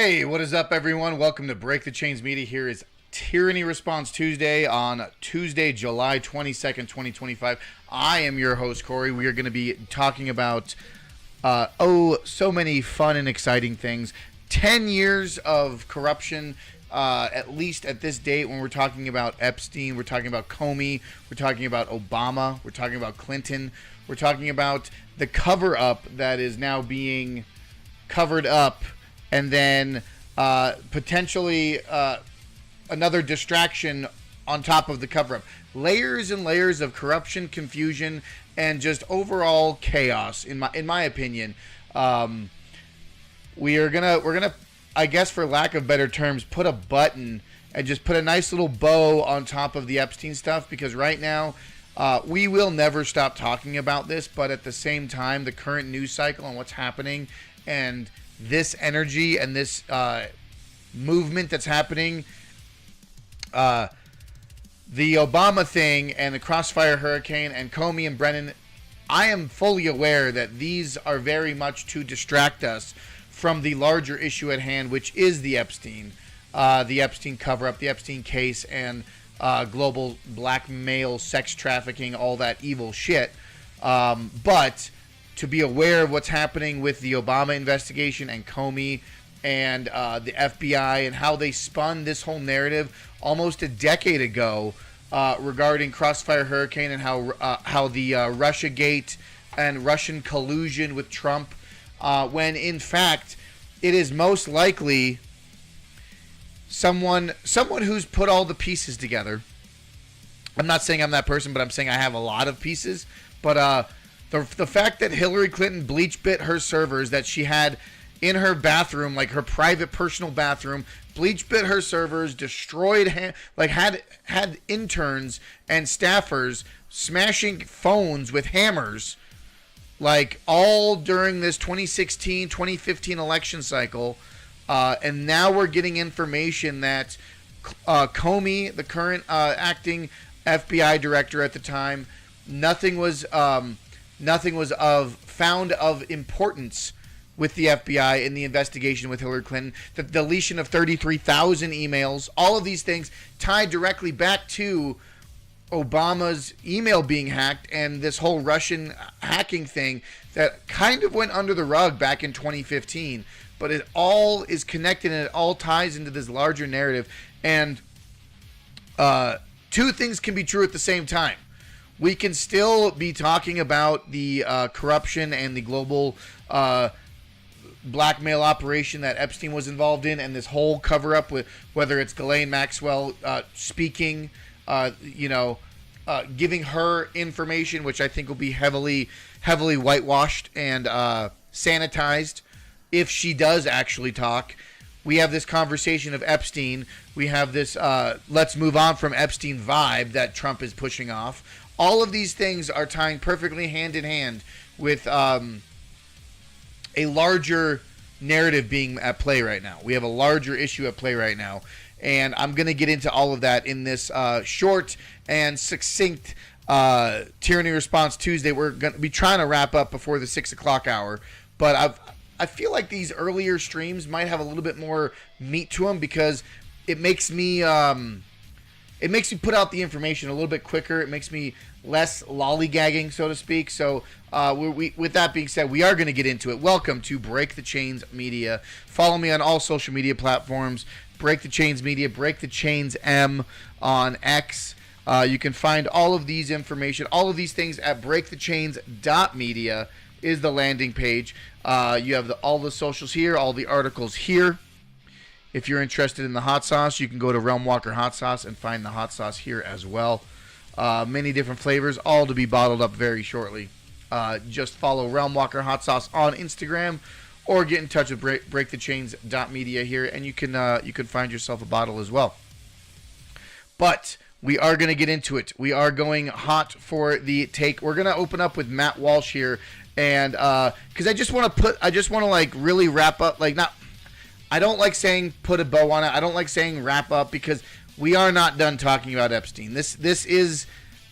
Hey, what is up, everyone? Welcome to Break the Chains Media. Here is Tyranny Response Tuesday on Tuesday, July 22nd, 2025. I am your host, Corey. We are going to be talking about, so many fun and exciting things. 10 years of corruption, at least at this date when we're talking about Epstein, we're talking about Comey, we're talking about Obama, we're talking about Clinton, we're talking about the cover-up that is now being covered up, and then potentially another distraction on top of the cover-up. Layers and layers of corruption, confusion, and just overall chaos. In my opinion, we're gonna, I guess, for lack of better terms, put a button and just put a nice little bow on top of the Epstein stuff, because right now we will never stop talking about this. But at the same time, the current news cycle and what's happening, and this energy and this movement that's happening, the Obama thing and the Crossfire Hurricane and Comey and Brennan, I am fully aware that these are very much to distract us from the larger issue at hand, which is the Epstein cover-up, the Epstein case, and global blackmail, sex trafficking, all that evil shit. But to be aware of what's happening with the Obama investigation and Comey and the FBI and how they spun this whole narrative almost a decade ago regarding Crossfire Hurricane, and how the Russiagate and Russian collusion with Trump, when in fact it is most likely someone who's put all the pieces together. I'm not saying I'm that person, but I'm saying I have a lot of pieces. But the fact that Hillary Clinton bleach bit her servers that she had in her bathroom, like her private personal bathroom, bleach bit her servers, destroyed, had interns and staffers smashing phones with hammers, like all during this 2016, 2015 election cycle. And now we're getting information that Comey, the current acting FBI director at the time, nothing was found of importance with the FBI in the investigation with Hillary Clinton. The deletion of 33,000 emails, all of these things tied directly back to Obama's email being hacked and this whole Russian hacking thing that kind of went under the rug back in 2015. But it all is connected and it all ties into this larger narrative. And two things can be true at the same time. We can still be talking about the corruption and the global blackmail operation that Epstein was involved in, and this whole cover-up with whether it's Ghislaine Maxwell speaking, giving her information, which I think will be heavily whitewashed and sanitized if she does actually talk. We have this conversation of Epstein. We have this let's move on from Epstein vibe that Trump is pushing off. All of these things are tying perfectly hand in hand with a larger narrative being at play right now. We have a larger issue at play right now. And I'm going to get into all of that in this short and succinct Tyranny Response Tuesday. We're going to be trying to wrap up before the 6 o'clock hour. But I feel like these earlier streams might have a little bit more meat to them, because it makes me put out the information a little bit quicker. It makes me less lollygagging, so to speak. So with that being said, we are going to get into it. Welcome to Break the Chains Media. Follow me on all social media platforms. Break the Chains Media, Break the Chains M on X. You can find all of these information, all of these things at breakthechains.media is the landing page. You have all the socials here, all the articles here. If you're interested in the hot sauce, you can go to Realm Walker Hot Sauce and find the hot sauce here as well. Many different flavors, all to be bottled up very shortly. Just follow Realm Walker Hot Sauce on Instagram, or get in touch with breakthechains.media here, and you can find yourself a bottle as well. But we are going to get into it. We are going hot for the take. We're going to open up with Matt Walsh here, and because I just want to like really wrap up, like not. I don't like saying put a bow on it. I don't like saying wrap up, because we are not done talking about Epstein. This is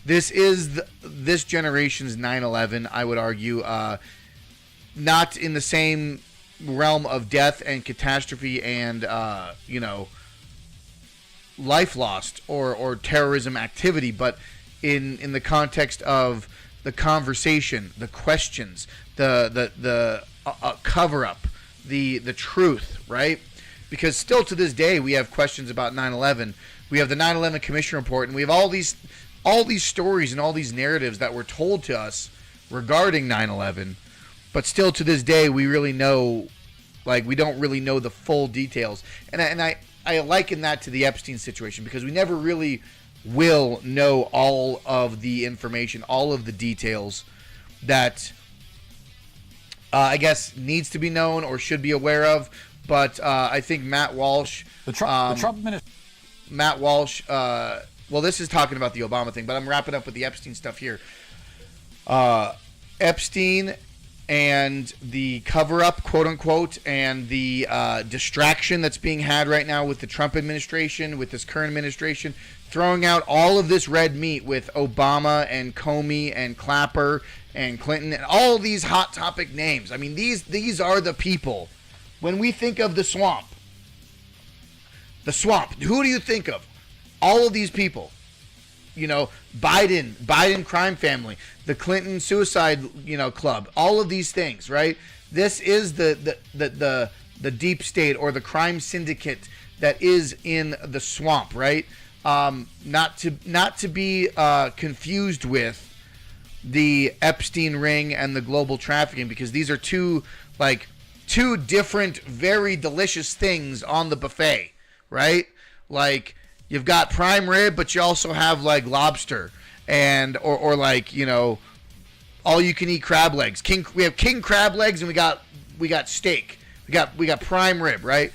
this generation's 9/11. I would argue, not in the same realm of death and catastrophe and life lost or terrorism activity, but in the context of the conversation, the questions, the cover up, the truth, right? Because still to this day we have questions about 9/11. We have the 9/11 Commission report, and we have all these stories and all these narratives that were told to us regarding 9/11. But still to this day we really know, like, we don't really know the full details. And I liken that to the Epstein situation, because we never really will know all of the information, all of the details that I guess needs to be known or should be aware of. But I think Matt Walsh, the Trump administration. Matt Walsh, well, this is talking about the Obama thing, but I'm wrapping up with the Epstein stuff here. Epstein and the cover-up, quote-unquote, and the distraction that's being had right now with the Trump administration, with this current administration, throwing out all of this red meat with Obama and Comey and Clapper and Clinton and all these hot topic names. I mean, these are the people. When we think of the swamp, who do you think of? All of these people. Biden crime family, the Clinton suicide, club, all of these things, right? This is the deep state or the crime syndicate that is in the swamp, right? Not to be confused with the Epstein ring and the global trafficking, because these are two different, very delicious things on the buffet, right? Like, you've got prime rib, but you also have like lobster and or all you can eat crab legs. We have king crab legs, and we got steak. We got prime rib, right?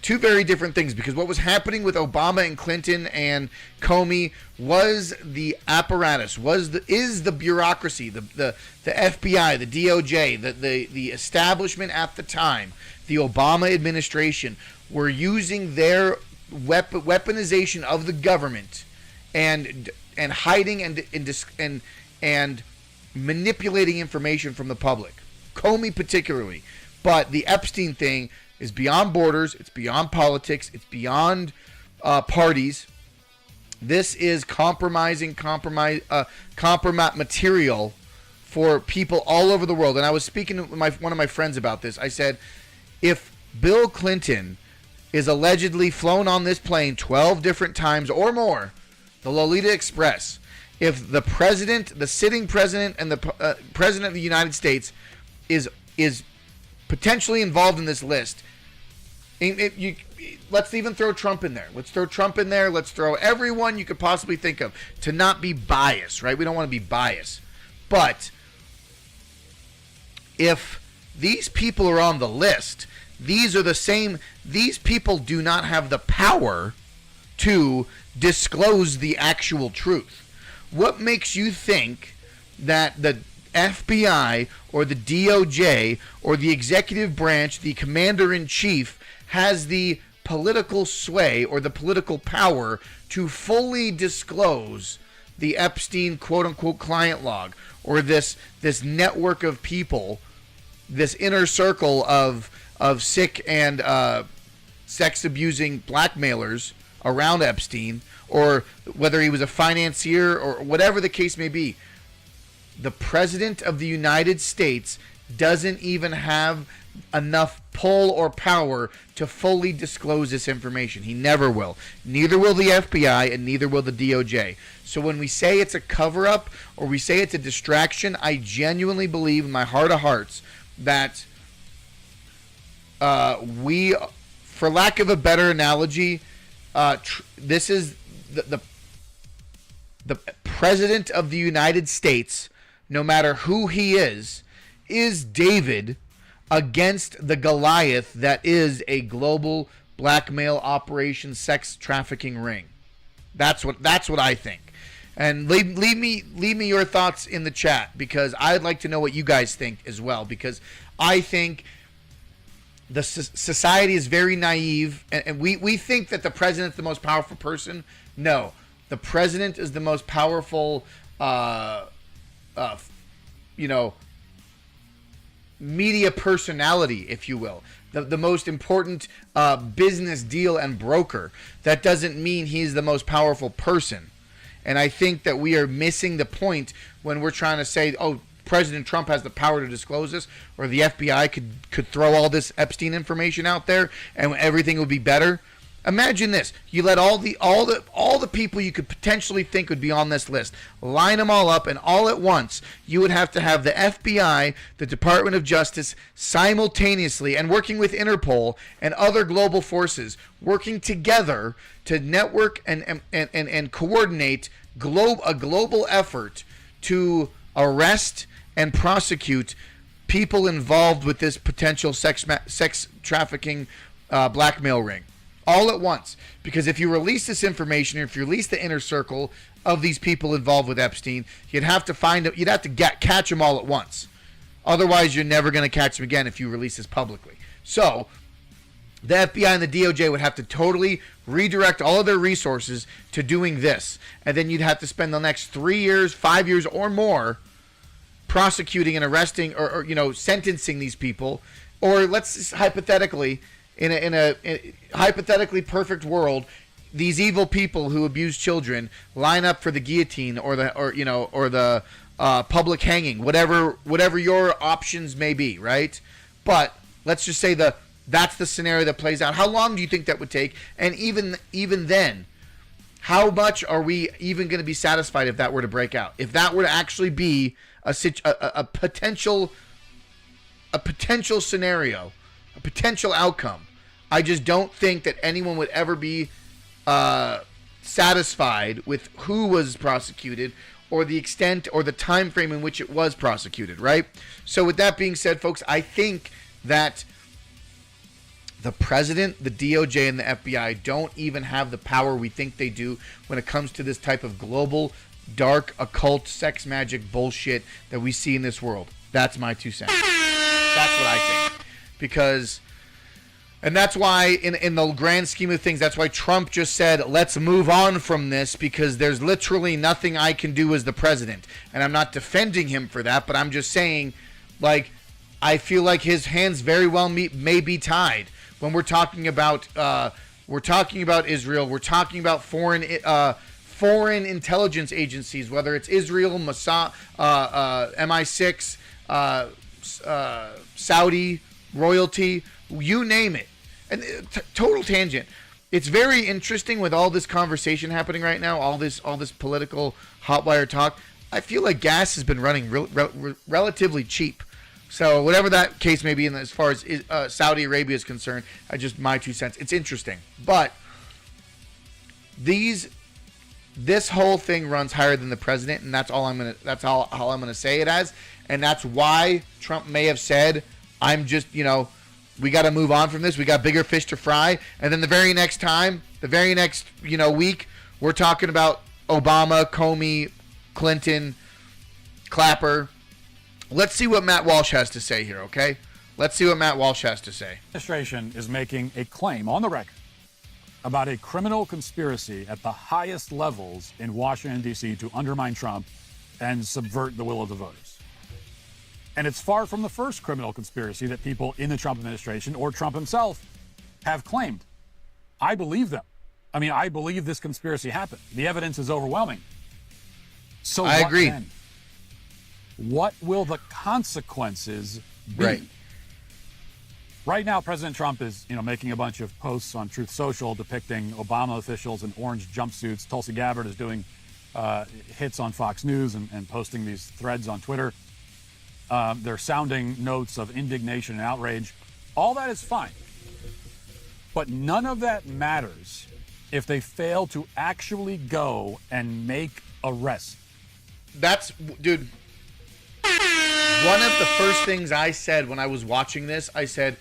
Two very different things, because what was happening with Obama and Clinton and Comey was the apparatus, is the bureaucracy, the FBI, the DOJ, the establishment at the time, the Obama administration, were using their weaponization of the government and hiding and manipulating information from the public. Comey particularly, but the Epstein thing is beyond borders. It's beyond politics. It's beyond parties. This is compromise material for people all over the world. And I was speaking to one of my friends about this. I said, if Bill Clinton is allegedly flown on this plane 12 different times or more, the Lolita Express, if the president, the sitting president, and the president of the United States is potentially involved in this list, let's even throw Trump in there. Let's throw Trump in there. Let's throw everyone you could possibly think of, to not be biased, right? We don't want to be biased. But if these people are on the list, these people do not have the power to disclose the actual truth. What makes you think that the FBI or the DOJ or the executive branch, the commander-in-chief, has the political sway or the political power to fully disclose the Epstein quote-unquote client log, or this network of people, this inner circle of sick and sex-abusing blackmailers around Epstein, or whether he was a financier or whatever the case may be? The President of the United States doesn't even have enough pull or power to fully disclose this information. He never will. Neither will the FBI, and neither will the DOJ. So when we say it's a cover-up or we say it's a distraction, I genuinely believe in my heart of hearts that we, for lack of a better analogy, this is the President of the United States, no matter who he is David against the Goliath that is a global blackmail operation, sex trafficking ring. That's what I think. And leave me your thoughts in the chat, because I'd like to know what you guys think as well, because I think the society is very naive, and we think that the president's the most powerful person. No, the president is the most powerful media personality, if you will, the most important business deal and broker. That doesn't mean he's the most powerful person. And I think that we are missing the point when we're trying to say, oh, President Trump has the power to disclose this, or the FBI could throw all this Epstein information out there and everything would be better. Imagine this: you let all the people you could potentially think would be on this list, line them all up, and all at once you would have to have the FBI, the Department of Justice, simultaneously, and working with Interpol and other global forces, working together to network and coordinate a global effort to arrest and prosecute people involved with this potential sex trafficking blackmail ring. All at once. Because if you release this information, or if you release the inner circle of these people involved with Epstein, you'd have to catch them all at once. Otherwise, you're never going to catch them again if you release this publicly. So, the FBI and the DOJ would have to totally redirect all of their resources to doing this. And then you'd have to spend the next 3 years, 5 years, or more prosecuting and arresting or sentencing these people. Or let's hypothetically... In a hypothetically perfect world, these evil people who abuse children line up for the guillotine or the public hanging, whatever your options may be, right? But let's just say that's the scenario that plays out. How long do you think that would take? And even then, how much are we even going to be satisfied if that were to break out? If that were to actually be a potential scenario, a potential outcome, I just don't think that anyone would ever be satisfied with who was prosecuted or the extent or the time frame in which it was prosecuted, right? So with that being said, folks, I think that the president, the DOJ, and the FBI don't even have the power we think they do when it comes to this type of global, dark, occult, sex magic bullshit that we see in this world. That's my 2 cents. That's what I think. Because... And that's why, in the grand scheme of things, that's why Trump just said, let's move on from this, because there's literally nothing I can do as the president. And I'm not defending him for that, but I'm just saying, like, I feel like his hands very well may be tied when we're talking about Israel, we're talking about foreign intelligence agencies, whether it's Israel, Mossad, MI6, Saudi royalty, you name it. And total tangent. It's very interesting with all this conversation happening right now, all this political hotwire talk. I feel like gas has been running relatively cheap. So whatever that case may be, as far as Saudi Arabia is concerned, my 2 cents. It's interesting, but this whole thing runs higher than the president, and that's all I'm gonna say it as, and that's why Trump may have said, I'm just we got to move on from this. We got bigger fish to fry. And then the very next week, we're talking about Obama, Comey, Clinton, Clapper. Let's see what Matt Walsh has to say here, okay? Let's see what Matt Walsh has to say. The administration is making a claim on the record about a criminal conspiracy at the highest levels in Washington, D.C. to undermine Trump and subvert the will of the voters. And it's far from the first criminal conspiracy that people in the Trump administration or Trump himself have claimed. I believe them. I mean, I believe this conspiracy happened. The evidence is overwhelming. So I agree. Then? What will the consequences be? Right now, President Trump is, making a bunch of posts on Truth Social depicting Obama officials in orange jumpsuits. Tulsi Gabbard is doing hits on Fox News and posting these threads on Twitter. They're sounding notes of indignation and outrage. All that is fine. But none of that matters if they fail to actually go and make arrests. Dude, one of the first things I said when I was watching this, I said,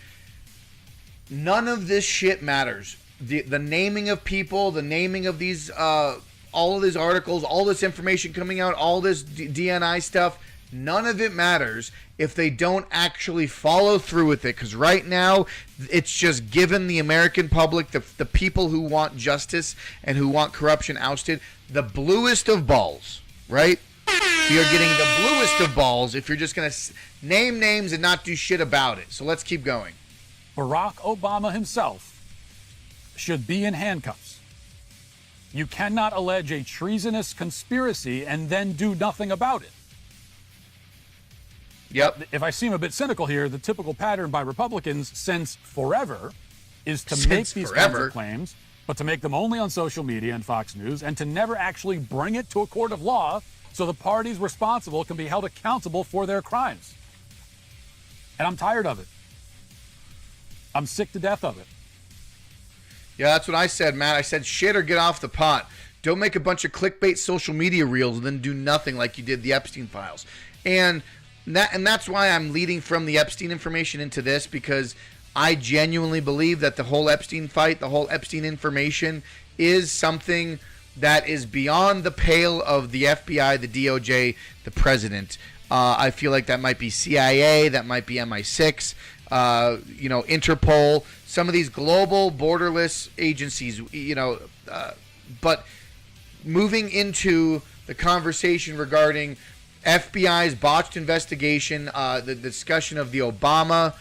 none of this shit matters. The naming of people, the naming of these, all of these articles, all this information coming out, all this DNI stuff, none of it matters if they don't actually follow through with it. Because right now, it's just given the American public, the people who want justice and who want corruption ousted, the bluest of balls, right? We are getting the bluest of balls if you're just going to name names and not do shit about it. So let's keep going. Barack Obama himself should be in handcuffs. You cannot allege a treasonous conspiracy and then do nothing about it. Yep. If I seem a bit cynical here, the typical pattern by Republicans since forever is to make these kinds of claims, but to make them only on social media and Fox News, and to never actually bring it to a court of law so the parties responsible can be held accountable for their crimes. And I'm tired of it. I'm sick to death of it. Yeah, that's what I said, Matt. I said shit or get off the pot. Don't make a bunch of clickbait social media reels and then do nothing like you did the Epstein files. And that's why I'm leading from the Epstein information into this, because I genuinely believe that the whole Epstein fight, the whole Epstein information is something that is beyond the pale of the FBI, the DOJ, the president. I feel like that might be CIA, that might be MI6, Interpol, some of these global borderless agencies, but moving into the conversation regarding FBI's botched investigation, the discussion of the Obama,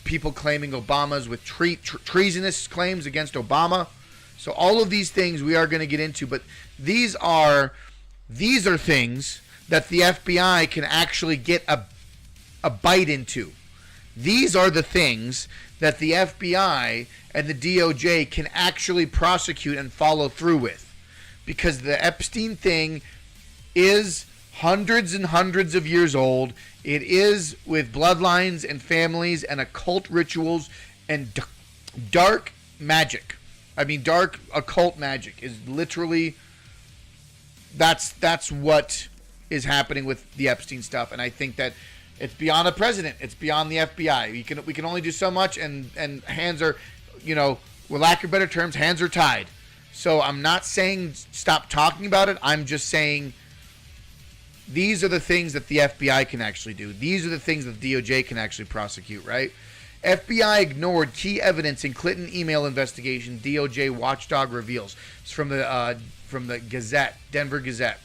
people claiming Obama's with treasonous claims against Obama. So all of these things we are going to get into, but these are things that the FBI can actually get a bite into. These are the things that the FBI and the DOJ can actually prosecute and follow through with, because the Epstein thing is hundreds and hundreds of years old. It is with bloodlines and families and occult rituals and dark magic. I mean, dark occult magic is literally, that's what is happening with the Epstein stuff. And I think that it's beyond the president. It's beyond the FBI. We can only do so much, and hands are, with lack of better terms, hands are tied. So I'm not saying stop talking about it. I'm just saying these are the things that the FBI can actually do. These are the things that the DOJ can actually prosecute, right? FBI ignored key evidence in Clinton email investigation, DOJ watchdog reveals. It's from the Gazette, Denver Gazette.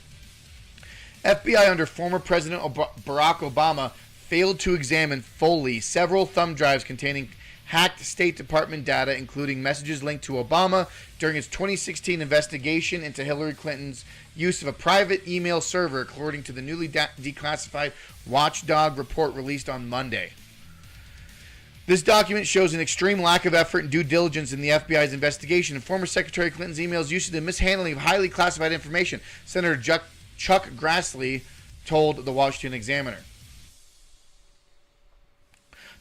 FBI under former President Barack Obama failed to examine fully several thumb drives containing hacked State Department data, including messages linked to Obama during its 2016 investigation into Hillary Clinton's use of a private email server, according to the newly declassified Watchdog report released on Monday. This document shows an extreme lack of effort and due diligence in the FBI's investigation, and former Secretary Clinton's emails used in mishandling of highly classified information, Senator Chuck Grassley told the Washington Examiner.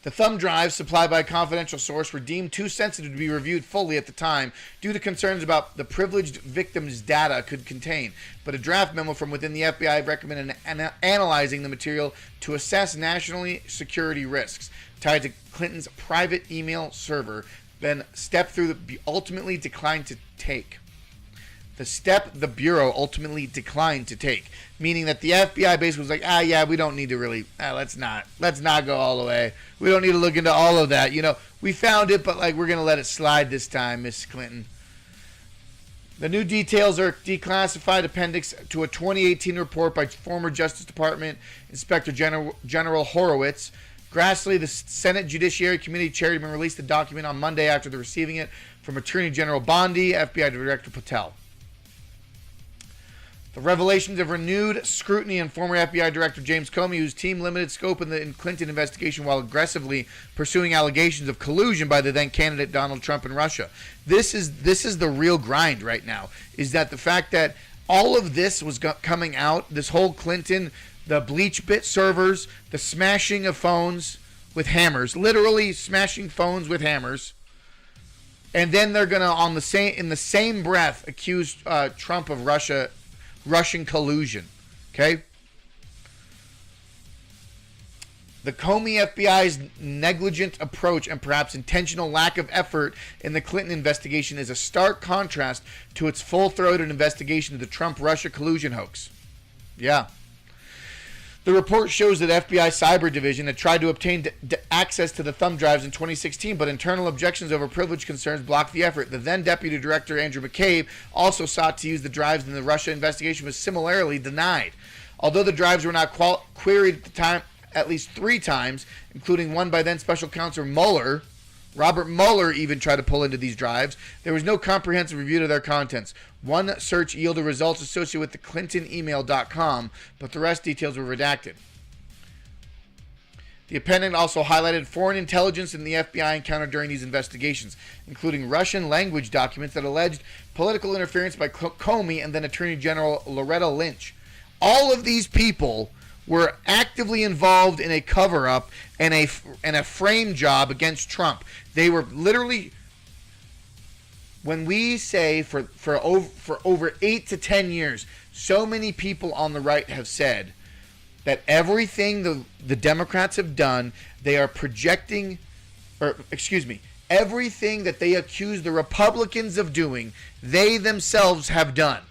The thumb drives supplied by a confidential source were deemed too sensitive to be reviewed fully at the time due to concerns about the privileged victims' data could contain, but a draft memo from within the FBI recommended analyzing the material to assess national security risks tied to Clinton's private email server, then step through the ultimately declined to take. The step the Bureau ultimately declined to take, meaning that the FBI basically was like, we don't need to really, let's not go all the way. We don't need to look into all of that. We found it, but we're going to let it slide this time, Miss Clinton. The new details are declassified appendix to a 2018 report by former Justice Department Inspector General Horowitz. Grassley, the Senate Judiciary Committee chairman, released the document on Monday after receiving it from Attorney General Bondi, FBI Director Patel. The revelations of renewed scrutiny on former FBI Director James Comey, whose team limited scope in the Clinton investigation while aggressively pursuing allegations of collusion by the then candidate Donald Trump and Russia. This is the real grind right now, is that the fact that all of this was coming out, this whole Clinton, the BleachBit servers, the smashing of phones with hammers, literally smashing phones with hammers, and then they're gonna in the same breath accuse Trump of Russian collusion. Okay? The Comey FBI's negligent approach and perhaps intentional lack of effort in the Clinton investigation is a stark contrast to its full-throated investigation of the Trump-Russia collusion hoax. Yeah. The report shows that FBI Cyber Division had tried to obtain access to the thumb drives in 2016, but internal objections over privilege concerns blocked the effort. The then Deputy Director Andrew McCabe also sought to use the drives in the Russia investigation, was similarly denied. Although the drives were not queried at the time at least 3 times, including one by then Special Counsel Mueller, Robert Mueller even tried to pull into these drives, there was no comprehensive review of their contents. One search yielded results associated with the ClintonEmail.com, but the rest details were redacted. The appendix also highlighted foreign intelligence and the FBI encountered during these investigations, including Russian language documents that alleged political interference by Comey and then Attorney General Loretta Lynch. All of these people were actively involved in a cover-up and a frame job against Trump. They were literally, when we say for over 8 to 10 years, so many people on the right have said that everything the Democrats have done, they are projecting, everything that they accuse the Republicans of doing, they themselves have done.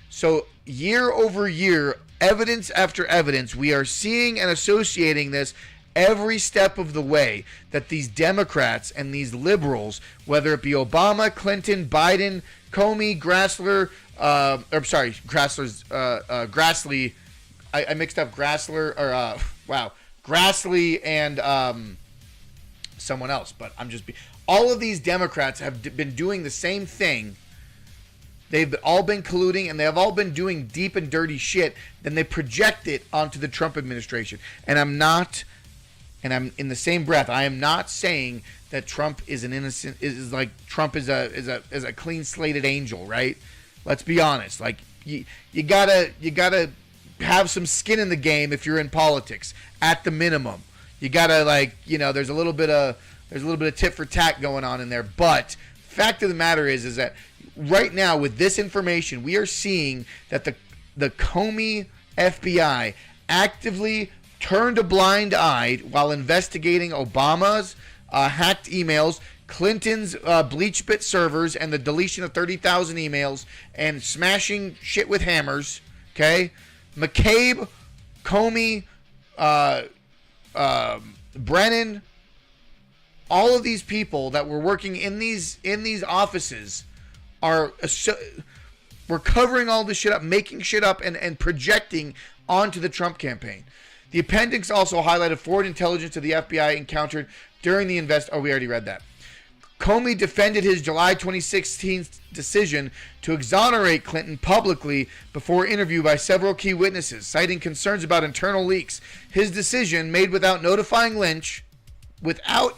So year over year, evidence after evidence, we are seeing and associating this every step of the way, that these Democrats and these liberals, whether it be Obama, Clinton, Biden, Comey, Grassley, I mixed up Grassley and someone else, but all of these Democrats have been doing the same thing. They've all been colluding, and they have all been doing deep and dirty shit. Then they project it onto the Trump administration. And I'm in the same breath, I am not saying that Trump is an innocent, Trump is a clean slated angel, right? Let's be honest. Like you gotta have some skin in the game if you're in politics. At the minimum, you gotta there's a little bit of tit for tat going on in there. But fact of the matter is that right now, with this information, we are seeing that the Comey FBI actively turned a blind eye while investigating Obama's hacked emails, Clinton's BleachBit servers, and the deletion of 30,000 emails, and smashing shit with hammers. Okay, McCabe, Comey, Brennan, all of these people that were working in these offices. We're covering all this shit up, making shit up, and projecting onto the Trump campaign. The appendix also highlighted foreign intelligence that the FBI encountered during the we already read that. Comey defended his July 2016 decision to exonerate Clinton publicly before interview by several key witnesses, citing concerns about internal leaks. His decision, made without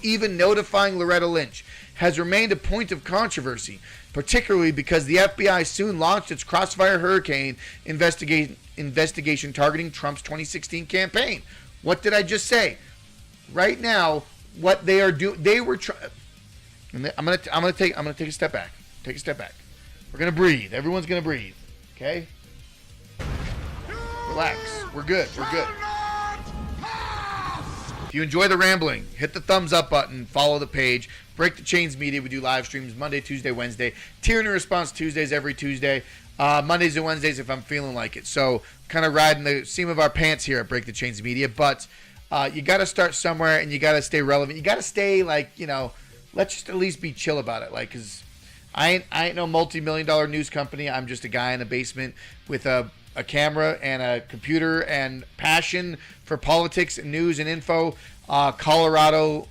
even notifying Loretta Lynch, has remained a point of controversy, particularly because the FBI soon launched its Crossfire Hurricane investigation targeting Trump's 2016 campaign. What did I just say? Right now, what they are doing, I'm gonna take a step back. Take a step back. We're gonna breathe. Everyone's gonna breathe. Okay? Relax. We're good. We're good. If you enjoy the rambling, hit the thumbs up button, follow the page. Break the Chains Media, we do live streams Monday, Tuesday, Wednesday. Tyranny Response Tuesdays every Tuesday. Mondays and Wednesdays if I'm feeling like it. So kind of riding the seam of our pants here at Break the Chains Media. But you got to start somewhere, and you got to stay relevant. You got to stay let's just at least be chill about it. Because I ain't no multi-million-dollar news company. I'm just a guy in a basement with a camera and a computer and passion for politics and news and info. Colorado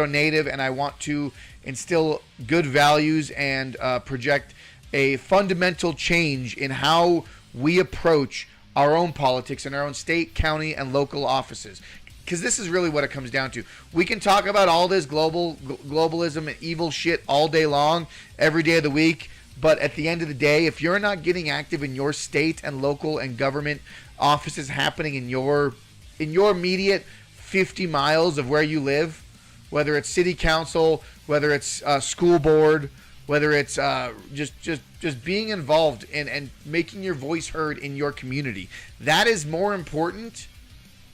native, and I want to instill good values and project a fundamental change in how we approach our own politics in our own state, county, and local offices. Because this is really what it comes down to. We can talk about all this globalism and evil shit all day long, every day of the week, but at the end of the day, if you're not getting active in your state and local and government offices happening in your immediate 50 miles of where you live, whether it's city council, whether it's school board, whether it's just being involved and making your voice heard in your community, that is more important,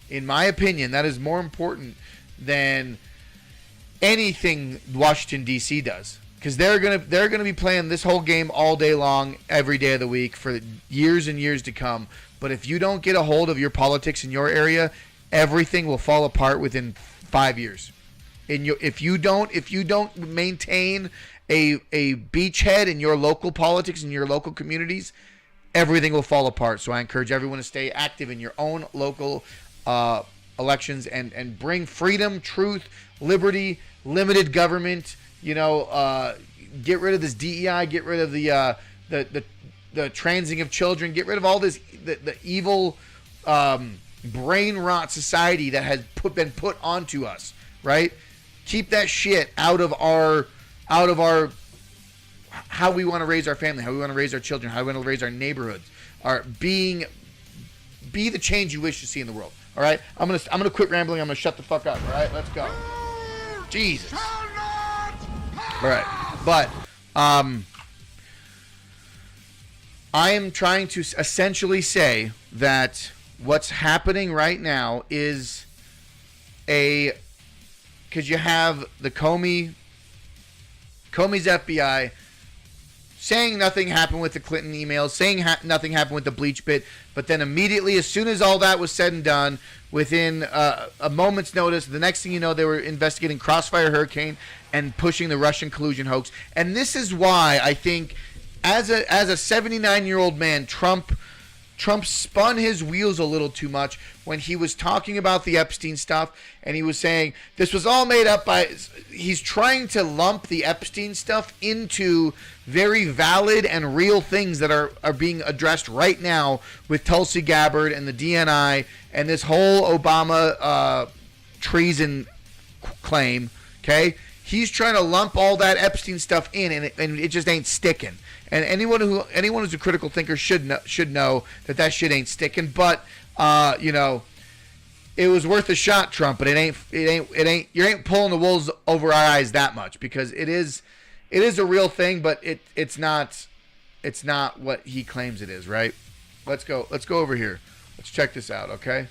in my opinion, that is more important than anything Washington, D.C. does. because they're gonna be playing this whole game all day long, every day of the week for years and years to come. But if you don't get a hold of your politics in your area, everything will fall apart within 5 years. If you don't maintain a beachhead in your local politics in your local communities, everything will fall apart. So I encourage everyone to stay active in your own local elections and bring freedom, truth, liberty, limited government. Get rid of this DEI, get rid of the transing of children, get rid of all this the evil brain rot society that has been put onto us. Right? Keep that shit out of our how we want to raise our family, how we want to raise our children, how we want to raise our neighborhoods, be the change you wish to see in the world. All right, I'm gonna quit rambling. I'm gonna shut the fuck up. All right, let's go. Jesus. All right, but I am trying to essentially say that what's happening right now is because you have the Comey's FBI saying nothing happened with the Clinton emails, saying nothing happened with the bleach bit, but then immediately, as soon as all that was said and done, within a moment's notice, the next thing you know, they were investigating Crossfire Hurricane and pushing the Russian collusion hoax. And this is why I think, as a 79-year-old man, Trump spun his wheels a little too much when he was talking about the Epstein stuff, and he was saying this was all made up by. He's trying to lump the Epstein stuff into very valid and real things that are being addressed right now with Tulsi Gabbard and the DNI and this whole Obama treason claim. Okay, he's trying to lump all that Epstein stuff in, and it just ain't sticking. And anyone who's a critical thinker should know that shit ain't sticking. But it was worth a shot, Trump. But it ain't. You ain't pulling the wolves over our eyes that much, because it is a real thing. But it's not what he claims it is. Right? Let's go over here. Let's check this out. Okay.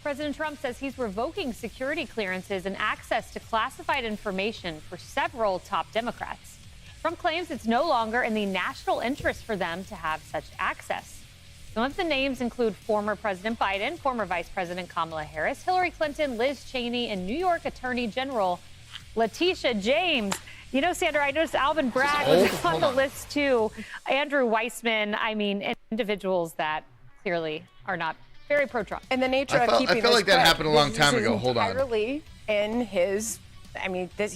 President Trump says he's revoking security clearances and access to classified information for several top Democrats. Trump claims it's no longer in the national interest for them to have such access. Some of the names include former President Biden, former Vice President Kamala Harris, Hillary Clinton, Liz Cheney, and New York Attorney General Letitia James. Sandra, I noticed Alvin Bragg was on the list too. Andrew Weissman. I mean, individuals that clearly are not very pro-Trump. And the nature of keeping I felt like that happened a long time ago. Hold on. Entirely in his.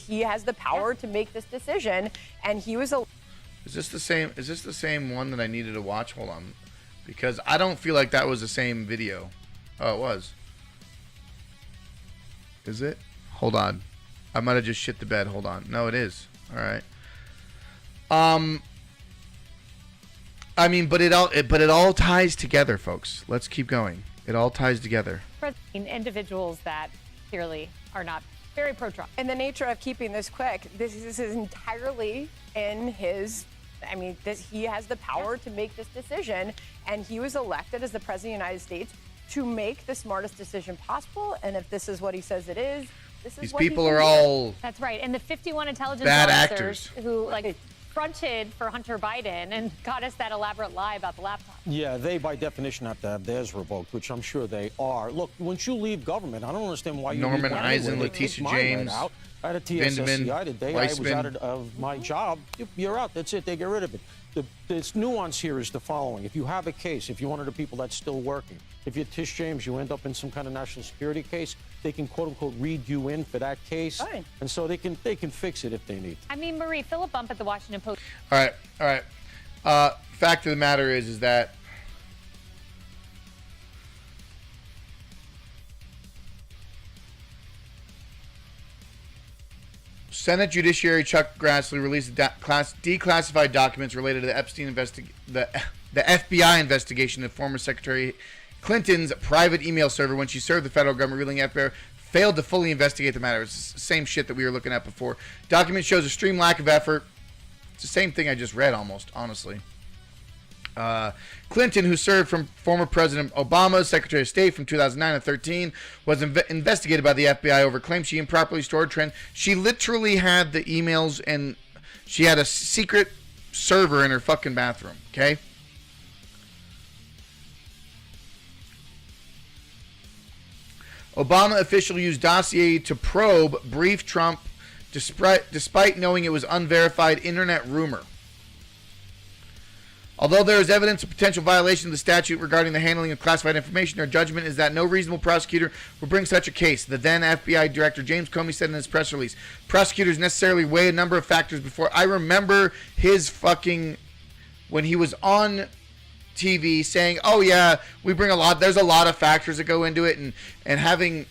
He has the power to make this decision, and he was a. Is this the same one that I needed to watch? Hold on, because I don't feel like that was the same video. Oh, it was. Is it? Hold on, I might have just shit the bed. Hold on. No, it is. All right. But it all ties together, folks. Let's keep going. It all ties together. Individuals that clearly are not very pro-Trump. And the nature of keeping this quick, this is entirely in his. He has the power to make this decision, and he was elected as the president of the United States to make the smartest decision possible. And if this is what he says it is, this is these what people he are do. all That's right. And the 51 intelligence bad officers actors who fronted for Hunter Biden and got us that elaborate lie about the laptop. Yeah, they by definition have to have theirs revoked, which I'm sure they are. Look, once you leave government, I don't understand why you Norman leave Eisen, anyway. Letitia Take mine James, right out. I had a Vindman, TSSCI the day Weissman. I was out of my job. You're out. That's it. They get rid of it. This nuance here is the following. If you have a case, if you're one of the people that's still working, if you're Tish James, you end up in some kind of national security case, they can quote unquote read you in for that case. Fine. And so they can fix it if they need. I mean, Marie, fill a bump at the Washington Post. All right. Fact of the matter is that Senate Judiciary Chuck Grassley released declassified documents related to the Epstein the FBI investigation of former Secretary Clinton's private email server when she served the federal government, revealing the FBI failed to fully investigate the matter. It's the same shit that we were looking at before. Document shows a extreme lack of effort. It's the same thing I just read, almost, honestly. Clinton, who served from former President Obama's Secretary of State from 2009 to 2013, was investigated by the FBI over claims she improperly stored She literally had the emails, and she had a secret server in her fucking bathroom, okay? Obama officially used dossier to probe brief Trump despite knowing it was unverified internet rumor. Although there is evidence of potential violation of the statute regarding the handling of classified information, our judgment is that no reasonable prosecutor will bring such a case. The then FBI Director James Comey said in his press release, prosecutors necessarily weigh a number of factors before. I remember his fucking, when he was on TV saying, oh yeah, we bring there's a lot of factors that go into it, and having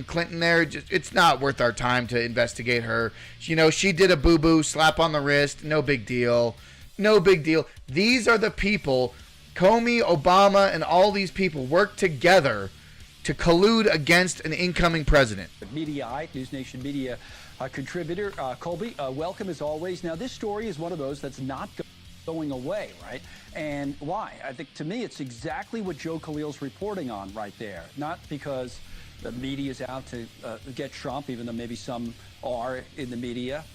Clinton there, it's not worth our time to investigate her. You know, she did a boo-boo, slap on the wrist, no big deal. No big deal. These are the people, Comey, Obama, and all these people work together to collude against an incoming president. Mediaite, News Nation Media contributor, Colby, welcome as always. Now, this story is one of those that's not going away, right? And why? I think, to me, it's exactly what Joe Khalil's reporting on right there. Not because the media is out to get Trump, even though maybe some are in the media.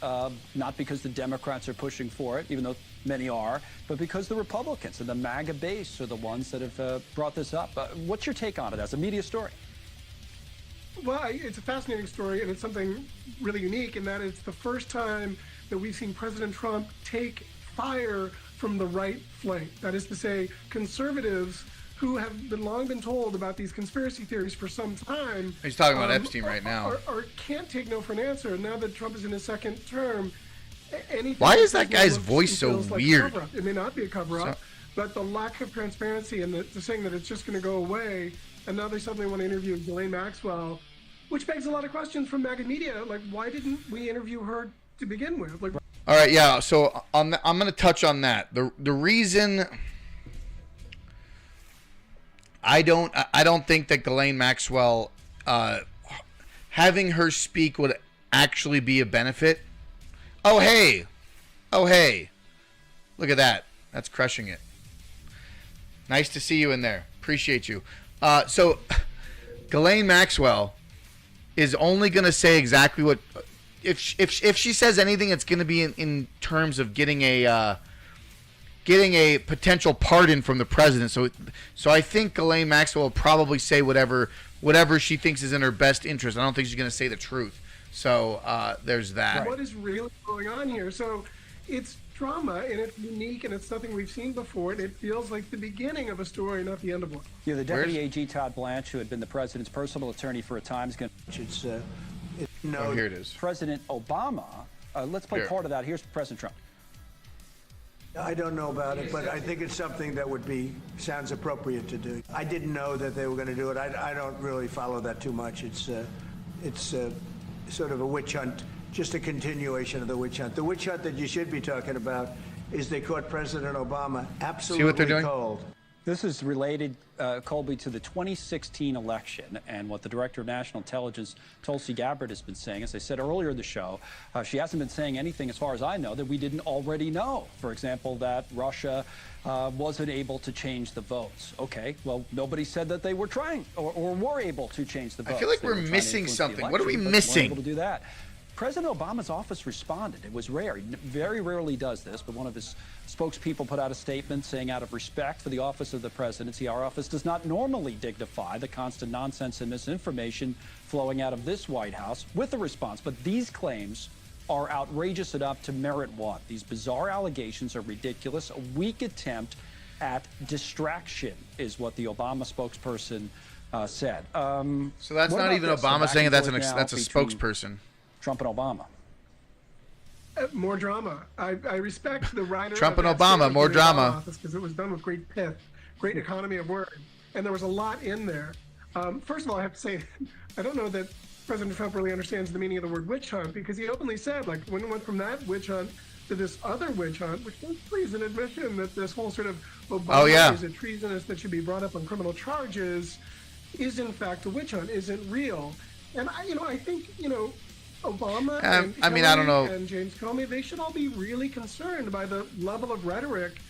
Not because the Democrats are pushing for it, even though many are, but because the Republicans and the MAGA base are the ones that have brought this up. What's your take on it as a media story? Well, it's a fascinating story, and it's something really unique in that it's the first time that we've seen President Trump take fire from the right flank. That is to say, conservatives who have long been told about these conspiracy theories for some time. He's talking about Epstein right now. Or can't take no for an answer. Now that Trump is in his second term, why is that guy's voice so weird? Like it may not be a cover-up, but the lack of transparency and the saying that it's just going to go away, and now they suddenly want to interview Ghislaine Maxwell, which begs a lot of questions from MAGA media. Like, why didn't we interview her to begin with? Like, all right, yeah. So I'm going to touch on that. The reason I don't think that Ghislaine Maxwell having her speak would actually be a benefit. Oh hey, look at that. That's crushing it. Nice to see you in there. Appreciate you. So Ghislaine Maxwell is only going to say exactly what. If she says anything, it's going to be in terms of getting a potential pardon from the president. So I think Ghislaine Maxwell will probably say whatever she thinks is in her best interest. I don't think she's going to say the truth. So there's that. What is really going on here? So it's drama, and it's unique, and it's something we've seen before, and it feels like the beginning of a story, not the end of one. Yeah, the Deputy AG Todd Blanche, who had been the president's personal attorney for a time, is going to... Oh, here it is. President Obama. Let's play part of that. Here's President Trump. I don't know about it, but I think it's something that sounds appropriate to do. I didn't know that they were going to do it. I don't really follow that too much. It's sort of a witch hunt, just a continuation of the witch hunt. The witch hunt that you should be talking about is they caught President Obama absolutely See what they're doing? cold. This is related, Colby, to the 2016 election and what the Director of National Intelligence, Tulsi Gabbard, has been saying. As I said earlier in the show, she hasn't been saying anything, as far as I know, that we didn't already know. For example, that Russia wasn't able to change the votes. Okay, well, nobody said that they were trying or were able to change the votes. I feel like we're missing something. What are we missing? Able to do that. President Obama's office responded. It was rare. He very rarely does this, but one of his spokespeople put out a statement saying, out of respect for the office of the presidency, our office does not normally dignify the constant nonsense and misinformation flowing out of this White House with a response. But these claims are outrageous enough to merit what? These bizarre allegations are ridiculous. A weak attempt at distraction is what the Obama spokesperson said. So that's not even Obama saying it. That's a spokesperson. Trump and Obama. More drama. I respect the writer. Trump and Obama, more drama. Because it was done with great pith, great economy of word, and there was a lot in there. First of all, I have to say, I don't know that President Trump really understands the meaning of the word witch hunt, because he openly said, like, when it went from that witch hunt to this other witch hunt, which basically is an admission that this whole sort of Obama is a treasonous that should be brought up on criminal charges, is in fact a witch hunt, isn't real. And I think, Obama and I don't know. And James Comey, they should all be really concerned by the level of rhetoric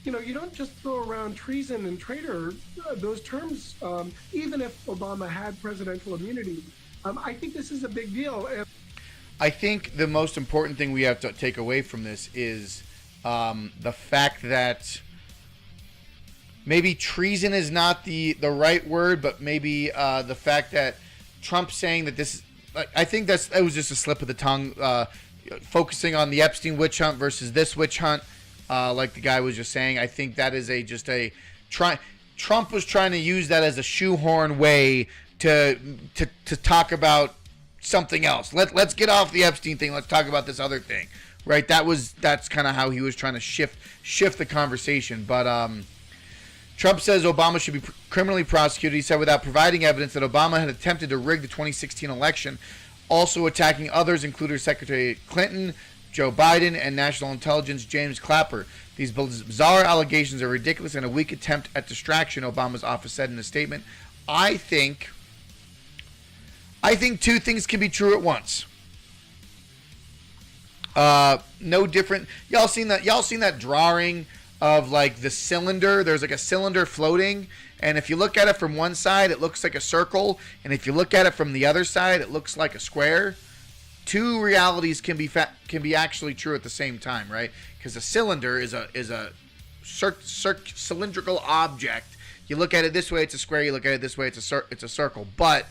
you don't just throw around treason and traitor, those terms, even if Obama had presidential immunity. I think this is a big deal. I think the most important thing we have to take away from this is the fact that maybe treason is not the right word, but maybe the fact that Trump saying that this, I think it was just a slip of the tongue, focusing on the Epstein witch hunt versus this witch hunt, like the guy was just saying. I think that is Trump was trying to use that as a shoehorn way to talk about something else. Let's get off the Epstein thing. Let's talk about this other thing, right? That's kind of how he was trying to shift the conversation. But Trump says Obama should be criminally prosecuted. He said without providing evidence that Obama had attempted to rig the 2016 election, also attacking others, including Secretary Clinton, Joe Biden, and National Intelligence James Clapper. These bizarre allegations are ridiculous and a weak attempt at distraction, Obama's office said in a statement. I think two things can be true at once. No different. Y'all seen that drawing of like the cylinder? There's like a cylinder floating, and if you look at it from one side, it looks like a circle, and if you look at it from the other side, it looks like a square. Two realities can be actually true at the same time, right? Because a cylinder is a cylindrical object. You look at it this way, it's a square. You look at it this way, it's a circle. But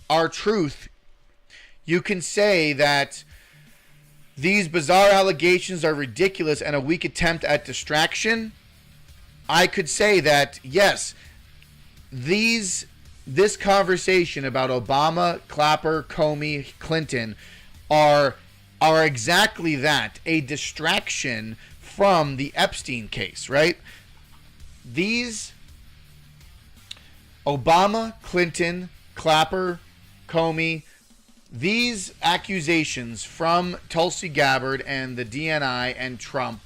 our truth, you can say that these bizarre allegations are ridiculous and a weak attempt at distraction. I could say that, yes, this conversation about Obama, Clapper, Comey, Clinton are exactly that, a distraction from the Epstein case, right? These Obama, Clinton, Clapper, Comey, these accusations from Tulsi Gabbard and the DNI and Trump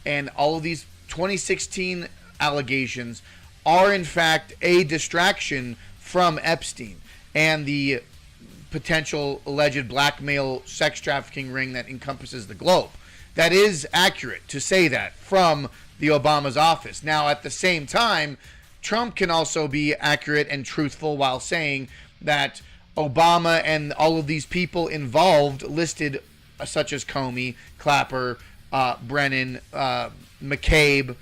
and all of these 2016 allegations are in fact a distraction from Epstein and the potential alleged blackmail sex trafficking ring that encompasses the globe. That is accurate to say that from the Obama's office. Now, at the same time, Trump can also be accurate and truthful while saying that Obama and all of these people involved listed, such as Comey, Clapper, Brennan, McCabe,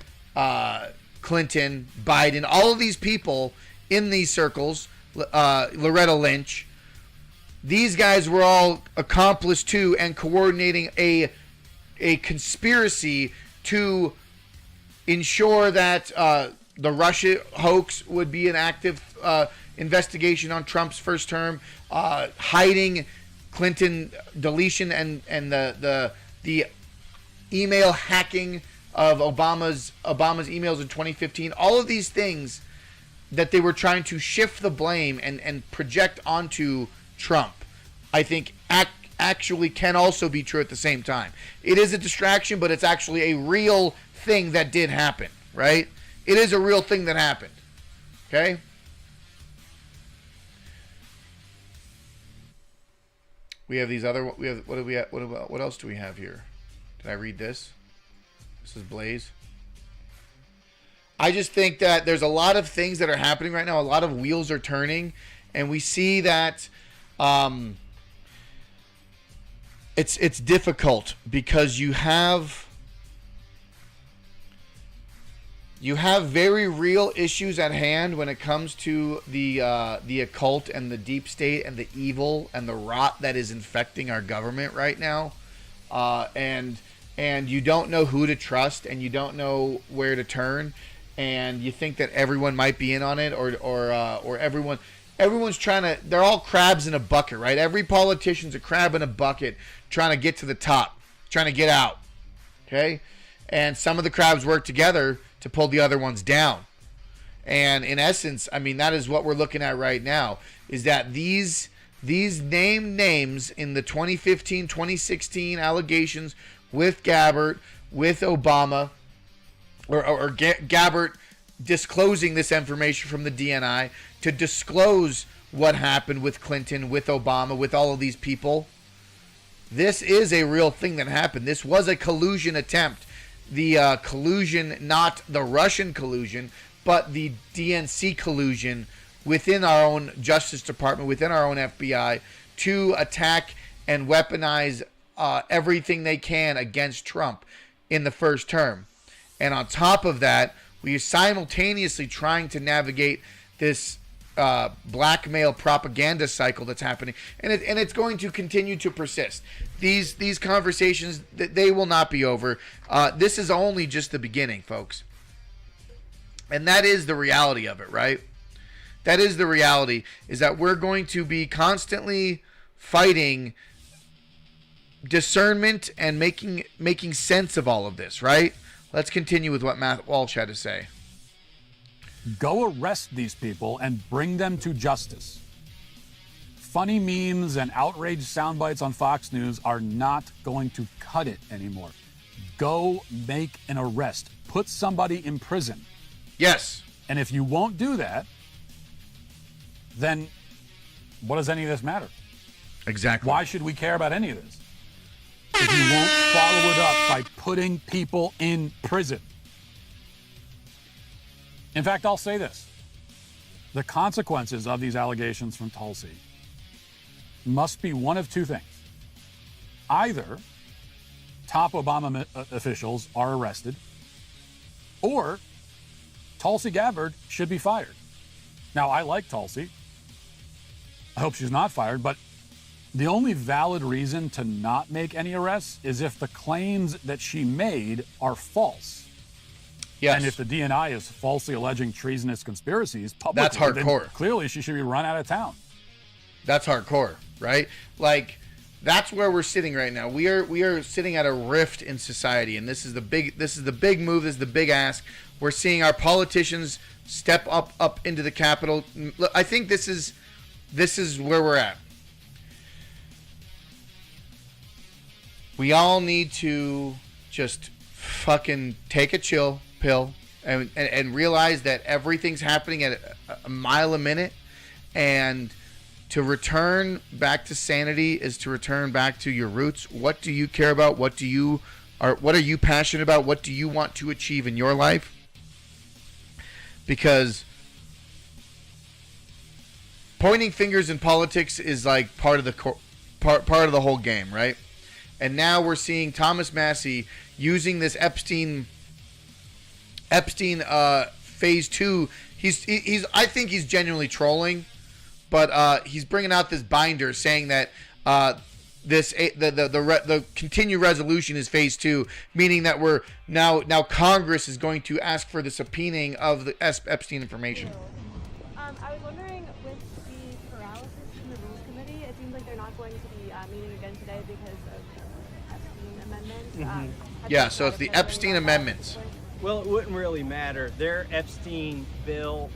Clinton, Biden, all of these people in these circles, Loretta Lynch, these guys were all accomplice to and coordinating a conspiracy to ensure that the Russia hoax would be an active investigation on Trump's first term, hiding Clinton deletion and the email hacking of Obama's emails in 2015. All of these things that they were trying to shift the blame and project onto Trump, I think actually can also be true at the same time. It is a distraction, but it's actually a real thing that did happen, right? It is a real thing that happened. Okay? We have these other. We have what else do we have here? Did I read this? This is Blaze. I just think that there's a lot of things that are happening right now. A lot of wheels are turning, and we see that it's difficult because you have very real issues at hand when it comes to the occult and the deep state and the evil and the rot that is infecting our government right now, and you don't know who to trust and you don't know where to turn, and you think that everyone might be in on it or everyone's trying to. They're all crabs in a bucket, right? Every politician's a crab in a bucket trying to get to the top, trying to get out. Okay, and some of the crabs work together to pull the other ones down. And in essence, I mean, that is what we're looking at right now, is that these names in the 2015, 2016 allegations with Gabbard, with Obama, or Gabbard disclosing this information from the DNI to disclose what happened with Clinton, with Obama, with all of these people. This is a real thing that happened. This was a collusion attempt. the collusion, not the Russian collusion, but the DNC collusion within our own Justice Department, within our own FBI, to attack and weaponize everything they can against Trump in the first term. And on top of that, we are simultaneously trying to navigate this blackmail propaganda cycle that's happening, and it's going to continue to persist. These conversations, they will not be over. This is only just the beginning, folks. And that is the reality of it, right? That is the reality, is that we're going to be constantly fighting discernment and making sense of all of this, right? Let's continue with what Matt Walsh had to say. Go arrest these people and bring them to justice. Funny memes and outraged sound bites on Fox News are not going to cut it anymore. Go make an arrest. Put somebody in prison. Yes. And if you won't do that, then what does any of this matter? Exactly. Why should we care about any of this? If you won't follow it up by putting people in prison. In fact, I'll say this. The consequences of these allegations from Tulsi must be one of two things. Either top Obama officials are arrested, or Tulsi Gabbard should be fired. Now, I like Tulsi. I hope she's not fired, but the only valid reason to not make any arrests is if the claims that she made are false. Yes. And if the DNI is falsely alleging treasonous conspiracies publicly, that's hardcore. then clearly she should be run out of town. That's hardcore, right? Like, that's where we're sitting right now. We are sitting at a rift in society, and this is the big move. This is the big ask. We're seeing our politicians step up into the Capitol. I think this is where we're at. We all need to just fucking take a chill pill and realize that everything's happening at a mile a minute, and to return back to sanity is to return back to your roots. What do you care about? What are you passionate about? What do you want to achieve in your life? Because pointing fingers in politics is like part of the whole game, right? And now we're seeing Thomas Massie using this Epstein phase 2. I think he's genuinely trolling, but he's bringing out this binder saying that the continued resolution is phase 2, meaning that we're now Congress is going to ask for the subpoenaing of the Epstein information. I was wondering, with the paralysis from the Rules Committee, it seems like they're not going to be meeting again today because of the Epstein amendments. Yeah, so it's the Epstein amendments. Well, it wouldn't really matter. Their Epstein bill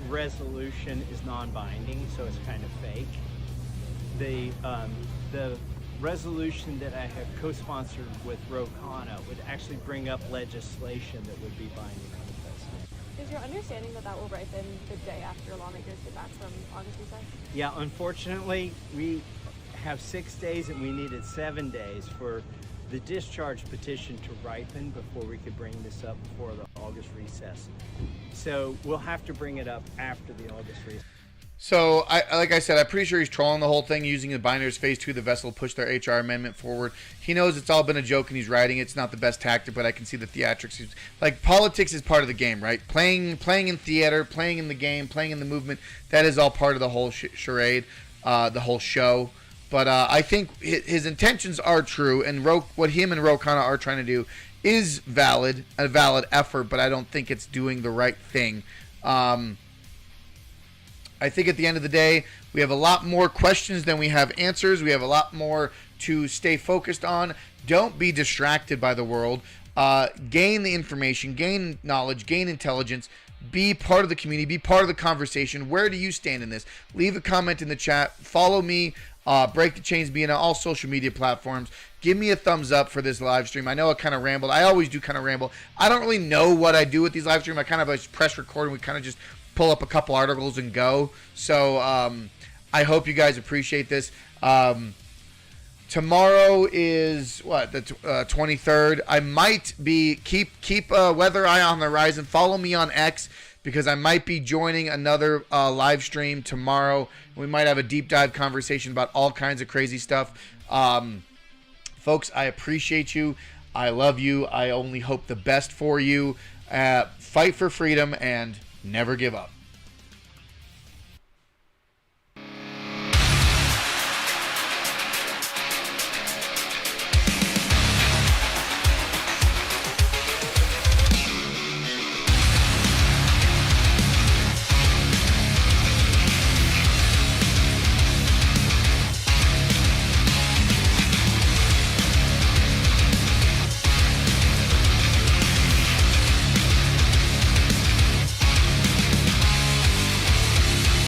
resolution is non-binding, so it's kind of fake. The resolution that I have co-sponsored with Ro Khanna would actually bring up legislation that would be binding on the president. Is your understanding that will ripen the day after lawmakers get back from August recess? Yeah, unfortunately, we have 6 days and we needed 7 days for the discharge petition to ripen before we could bring this up before the August recess. So we'll have to bring it up after the August recess. So, like I said, I'm pretty sure he's trolling the whole thing, using the binders phase 2 of the vessel to push their HR amendment forward. He knows it's all been a joke and he's writing it. It's not the best tactic, but I can see the theatrics. Like, politics is part of the game, right? Playing in theater, playing in the game, playing in the movement, that is all part of the whole charade, the whole show. But I think his intentions are true, and what him and Ro Khanna are trying to do is a valid effort, but I don't think it's doing the right thing. I think at the end of the day, we have a lot more questions than we have answers. We have a lot more to stay focused on. Don't be distracted by the world. Gain the information, gain knowledge, gain intelligence. Be part of the community. Be part of the conversation. Where do you stand in this? Leave a comment in the chat. Follow me, Break the Chains, being on all social media platforms. Give me a thumbs up for this live stream. I know I kind of rambled. I always do kind of ramble. I don't really know what I do with these live streams. I kind of like press record and we kind of just pull up a couple articles and go. So I hope you guys appreciate this. Tomorrow is what, the 23rd. I might be keep a weather eye on the horizon. Follow me on X because I might be joining another live stream tomorrow. We might have a deep dive conversation about all kinds of crazy stuff. Folks, I appreciate you. I love you. I only hope the best for you. Fight for freedom and never give up.